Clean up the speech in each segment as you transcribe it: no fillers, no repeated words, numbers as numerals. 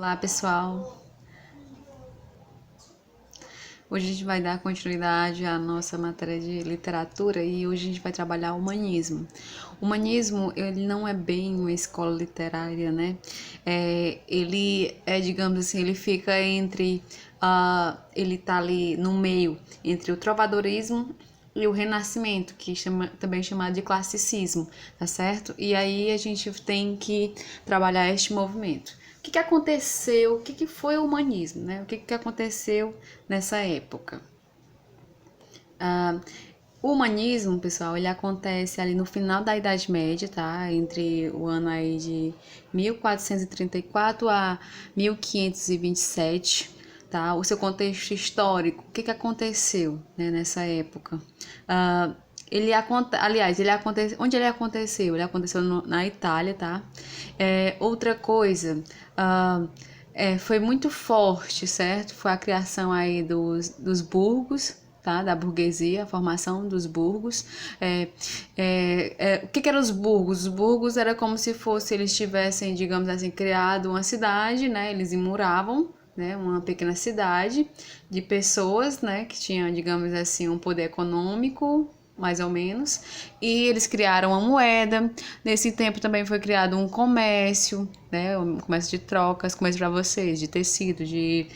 Olá, pessoal. Hoje a gente vai dar continuidade à nossa matéria de literatura e hoje a gente vai trabalhar o humanismo. O humanismo, ele não é bem uma escola literária, né? Ele é, digamos assim, ele fica entre, ele tá ali no meio entre o trovadorismo e o Renascimento, que também é chamado de classicismo, tá certo? E aí a gente tem que trabalhar este movimento. O que aconteceu? O que foi o humanismo, né? O que aconteceu nessa época? O humanismo, pessoal, ele acontece ali no final da Idade Média, tá? Entre o ano aí de 1434 a 1527, tá? O seu contexto histórico, o que aconteceu, né, nessa época? Uh, ele acontece, onde ele aconteceu? Ele aconteceu na Itália, tá? Outra coisa, foi muito forte, certo? Foi a criação aí dos burgos, tá? Da burguesia, a formação dos burgos. O que eram os burgos? Os burgos era como se fosse eles tivessem, digamos assim, criado uma cidade, né? Eles imuravam, né, uma pequena cidade de pessoas, né, que tinham, digamos assim, um poder econômico, mais ou menos, e eles criaram uma moeda. Nesse tempo também foi criado um comércio, né, um comércio de trocas, comércio para vocês, de tecido, de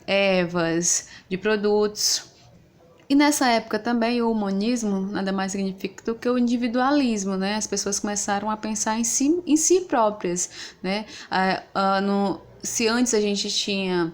ervas, de produtos. E nessa época também o humanismo nada mais significa do que o individualismo, né? As pessoas começaram a pensar em si próprias, né? Se antes a gente tinha,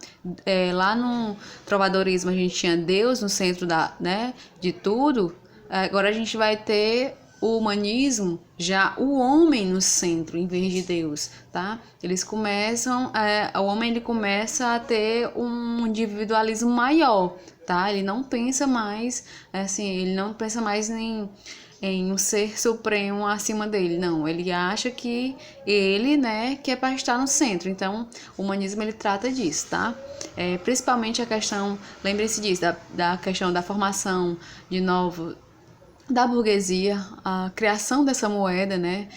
lá no trovadorismo, a gente tinha Deus no centro né, de tudo, agora a gente vai ter o humanismo, já o homem no centro, em vez de Deus, tá? Eles começam, o homem ele começa a ter um individualismo maior, tá? Ele não pensa mais, assim, ele não pensa mais em um ser supremo acima dele, não. Ele acha que ele, né, que é para estar no centro. Então, o humanismo ele trata disso, tá? Principalmente a questão, lembre-se disso, da questão da formação de novo da burguesia, a criação dessa moeda, né?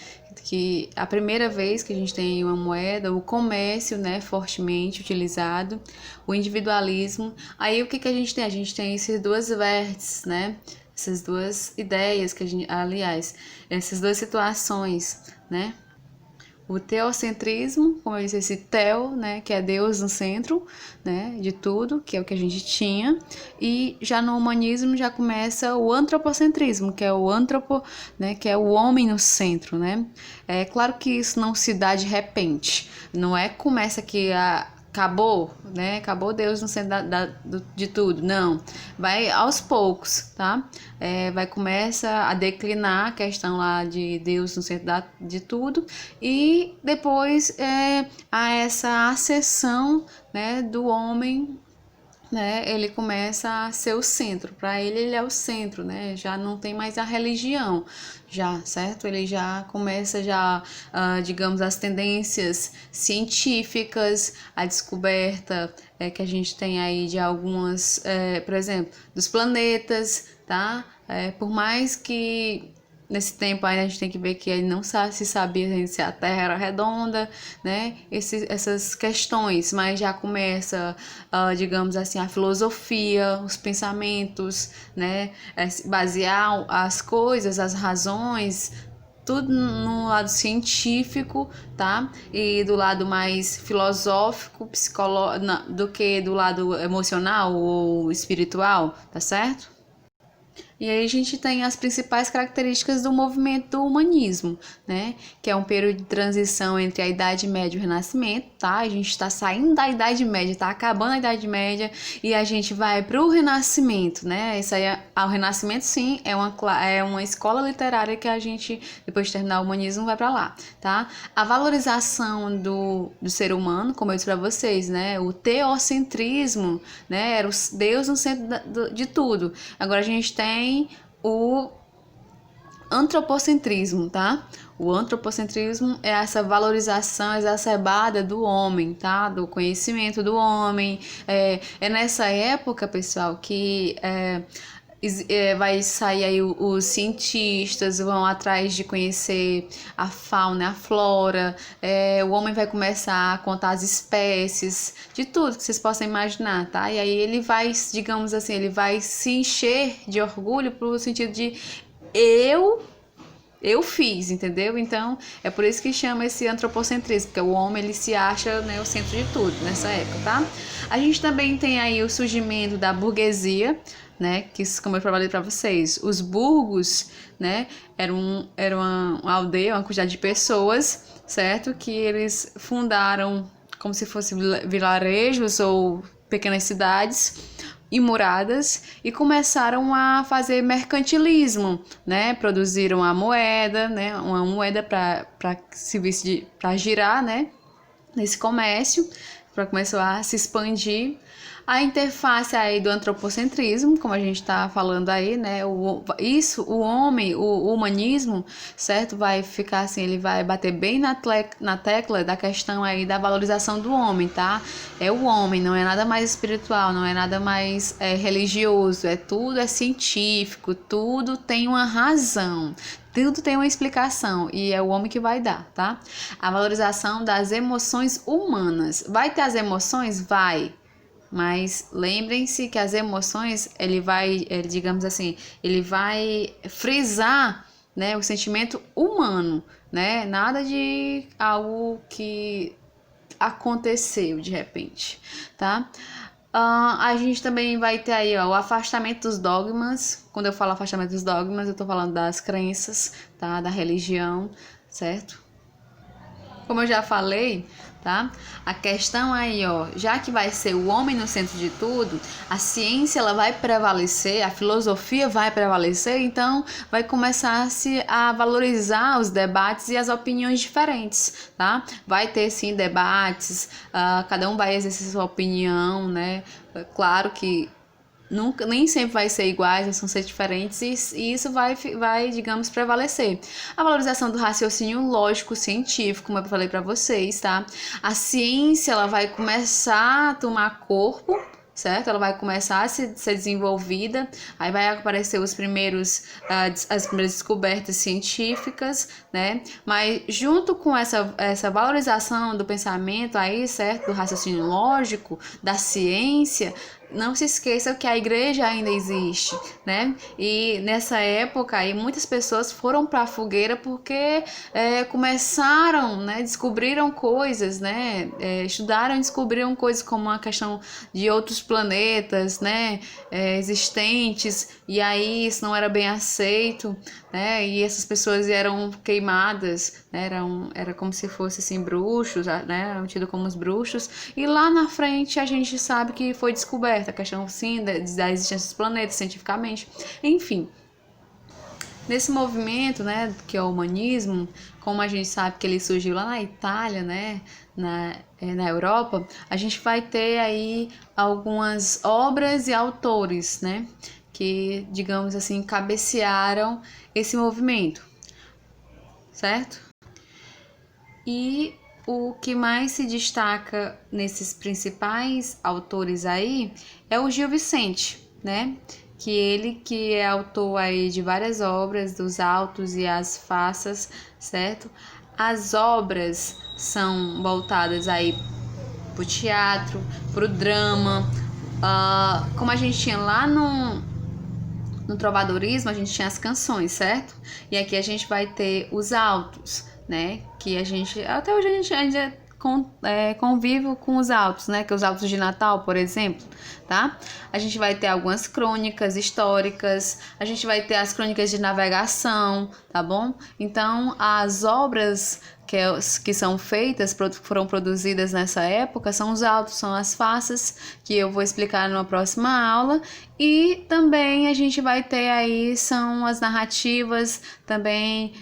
Que a primeira vez que a gente tem uma moeda, o comércio, né, fortemente utilizado, o individualismo. Aí o que a gente tem? A gente tem esses duas vértices, né? Essas duas ideias que a gente, aliás, essas duas situações, né? O teocentrismo, como eu disse, esse teo, né, que é Deus no centro, né, de tudo, que é o que a gente tinha, e já no humanismo já começa o antropocentrismo, que é o antropo, né, que é o homem no centro, né. É claro que isso não se dá de repente, não é que começa que acabou, né? Acabou Deus no centro de tudo. Não, vai aos poucos, tá? Vai começa a declinar a questão lá de Deus no centro de tudo e depois há essa acessão, né, do homem, né, ele começa a ser o centro. Para ele é o centro, né? Já não tem mais a religião, já, certo? Ele já começa já, digamos, as tendências científicas, a descoberta que a gente tem aí de algumas, por exemplo, dos planetas, tá? Por mais que nesse tempo aí a gente tem que ver que ele não se sabia se a Terra era redonda, né? Essas questões, mas já começa, digamos assim, a filosofia, os pensamentos, né? Basear as coisas, as razões, tudo no lado científico, tá? E do lado mais filosófico, psicológico, do que do lado emocional ou espiritual, tá certo? E aí a gente tem as principais características do movimento do humanismo, né? Que é um período de transição entre a Idade Média e o Renascimento, tá? A gente está saindo da Idade Média, está acabando a Idade Média e a gente vai para o Renascimento, né? Isso aí, o Renascimento, sim, é uma escola literária que a gente, depois de terminar o humanismo, vai para lá, tá? A valorização do ser humano, como eu disse para vocês, né? O teocentrismo, né? Era o Deus no centro de tudo. Agora a gente tem o antropocentrismo, tá? O antropocentrismo é essa valorização exacerbada do homem, tá? Do conhecimento do homem. É nessa época, pessoal, que vai sair aí os cientistas vão atrás de conhecer a fauna, a flora, o homem vai começar a contar as espécies, de tudo que vocês possam imaginar, tá? E aí ele vai, digamos assim, ele vai se encher de orgulho pro sentido de eu fiz, entendeu? Então, é por isso que chama esse antropocentrismo, porque o homem, ele se acha, né, o centro de tudo nessa época, tá? A gente também tem aí o surgimento da burguesia, né, que como eu falei para vocês, os burgos, né, era uma aldeia, uma quantidade de pessoas, certo? Que eles fundaram como se fossem vilarejos ou pequenas cidades e moradas e começaram a fazer mercantilismo, né? Produziram a moeda, né? Uma moeda para serviço para girar, né? Nesse comércio, para começar a se expandir. A interface aí do antropocentrismo, como a gente está falando aí, né? O homem, o humanismo, certo? Vai ficar assim, ele vai bater bem na tecla da questão aí da valorização do homem, tá? É o homem, não é nada mais espiritual, não é nada mais religioso, tudo é científico, tudo tem uma razão. Tudo tem uma explicação e é o homem que vai dar, tá? A valorização das emoções humanas. Vai ter as emoções? Vai. Mas lembrem-se que as emoções, digamos assim, ele vai frisar, né, o sentimento humano, né? Nada de algo que aconteceu de repente, tá? A gente também vai ter aí, ó, o afastamento dos dogmas. Quando eu falo afastamento dos dogmas, eu tô falando das crenças, tá? Da religião, certo? Como eu já falei, tá? A questão aí, ó, já que vai ser o homem no centro de tudo, a ciência ela vai prevalecer, a filosofia vai prevalecer, então vai começar a valorizar os debates e as opiniões diferentes, tá? Vai ter sim debates, cada um vai exercer sua opinião, né? Claro que nunca, nem sempre vai ser iguais, vão ser diferentes e isso vai, digamos, prevalecer. A valorização do raciocínio lógico científico, como eu falei para vocês, tá? A ciência ela vai começar a tomar corpo, certo? Ela vai começar a ser desenvolvida, aí vai aparecer as primeiras descobertas científicas, né? Mas junto com essa valorização do pensamento aí, certo? Do raciocínio lógico, da ciência, não se esqueça que a igreja ainda existe, né? E nessa época aí muitas pessoas foram para a fogueira porque começaram, né? Descobriram coisas, né? Estudaram e descobriram coisas como a questão de outros planetas, né? Existentes, e aí isso não era bem aceito, né? E essas pessoas eram queimadas, né? Era como se fossem assim bruxos, né? Eram tidos como os bruxos. E lá na frente a gente sabe que foi descoberta a questão sim da existência dos planetas cientificamente, enfim. Nesse movimento, né, que é o humanismo, como a gente sabe que ele surgiu lá na Itália, né, na Europa, a gente vai ter aí algumas obras e autores, né, que, digamos assim, cabecearam esse movimento, certo? E o que mais se destaca nesses principais autores aí é o Gil Vicente, né? Que é autor aí de várias obras, dos Autos e as Faças, certo? As obras são voltadas aí pro teatro, pro drama, como a gente tinha lá no trovadorismo, a gente tinha as canções, certo? E aqui a gente vai ter os autos, né? Que a gente, até hoje a gente ainda convive com os autos, né? Que é os autos de Natal, por exemplo, tá? A gente vai ter algumas crônicas históricas, a gente vai ter as crônicas de navegação, tá bom? Então, as obras que são feitas, foram produzidas nessa época, são os autos, são as faças, que eu vou explicar numa próxima aula, e também a gente vai ter aí, são as narrativas também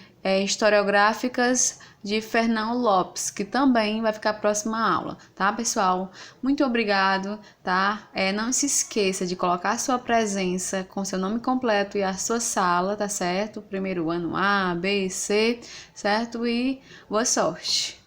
historiográficas de Fernão Lopes, que também vai ficar a próxima aula, tá, pessoal? Muito obrigado, tá? Não se esqueça de colocar a sua presença com seu nome completo e a sua sala, tá certo? Primeiro ano A, B, C, certo? E boa sorte!